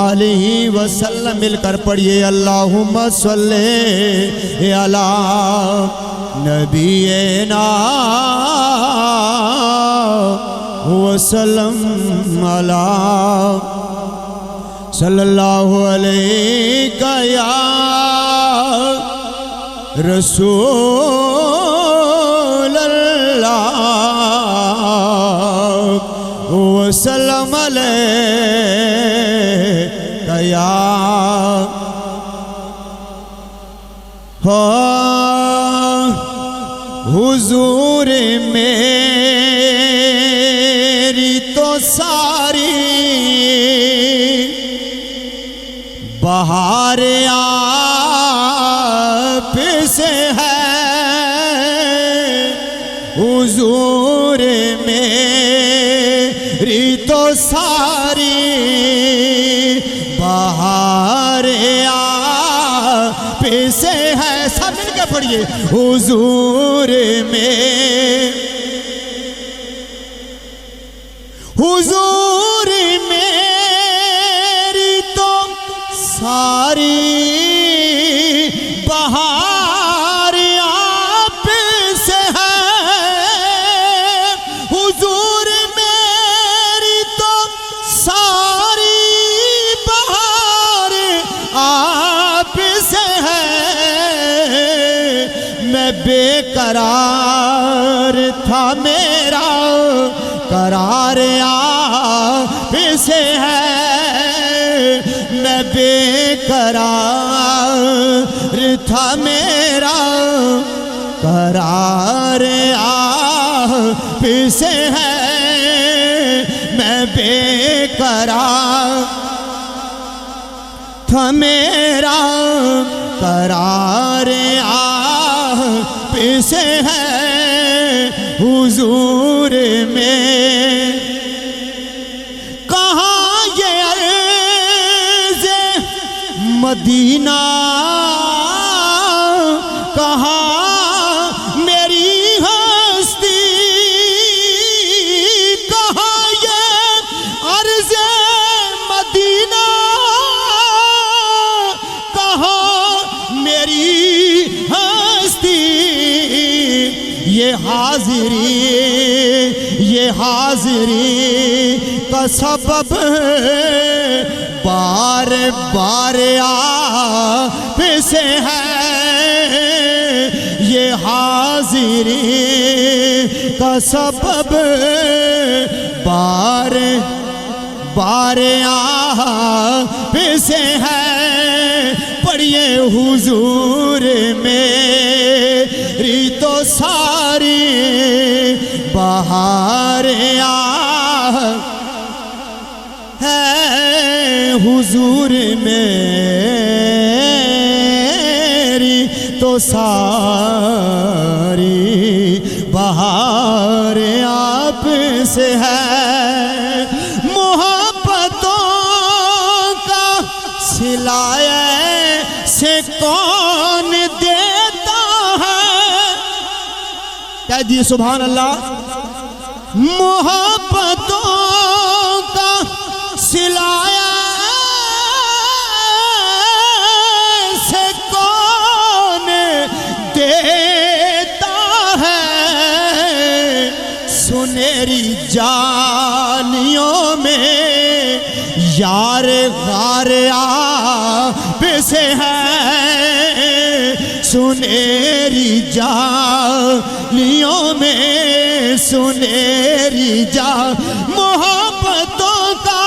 علیہ وسلم مل کر پڑھیے اللہم صلی علی نبینا وسلم علی صلی اللہ علیہ یا رسول اللہ وسلم علیہ یا حضور میری تو ساری بہار آپ سے ہے حضور میری تو ساری بہار آپ سے ہے سب مل کے پڑھیے حضور میری تو ساری بہار آپ سے ہے حضور میری تو ساری بہار آپ سے ہے میں بے قرار تھا میرا قرار آپ سے ہے میں بے قرار تھا میرا قرار آپ سے ہے میں بے قرار تھا میرا قرار آپ سے ہے حضور میں کہاں یہ عرض مدینہ کہاں میری ہستی کہاں یہ عرض مدینہ کہاں میری ہستی یہ حاضری کا سبب بار بار آپ سے ہے یہ حاضری کا سبب بار بار آپ سے ہے پڑھیے حضور میری تو ساری بہار ہے حضور میری تو ساری بہار آپ سے ہے محبتوں کا سلایہ سے کون دیتا ہے کہہ دیئے سبحان اللہ محبتوں کا سلایہ سے کون دیتا ہے سنہری جالیوں میں یار غار آپ سے ہے سنہری جالیوں میں سنہری محبتوں کا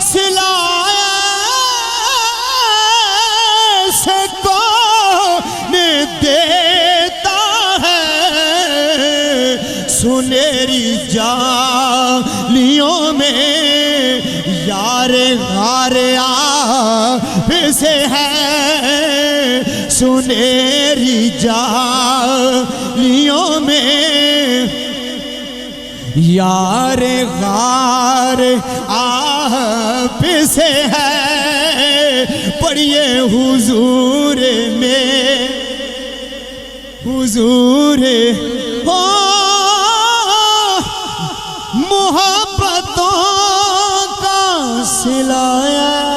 سلایہ سے کون دیتا ہے سنہری جالیوں میں یار غار آپ سے ہے سنہری جالیوں میں یار غار آپ سے ہے پڑھیے حضور میں حضور محبتوں کا سلایہ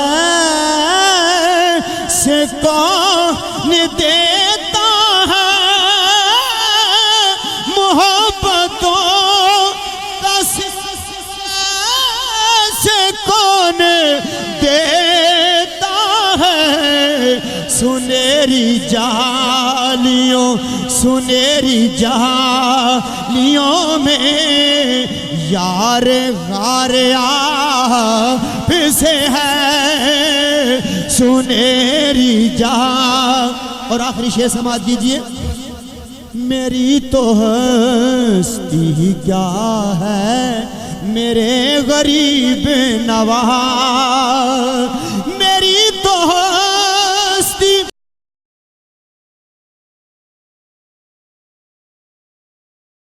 سنہری جالیوں سنہری جالیوں میں یار غار آپ سے ہے سنہری اور آخری شعر سماعت کیجئے میری تو ہستی کیا ہے میرے غریب نواز میری تو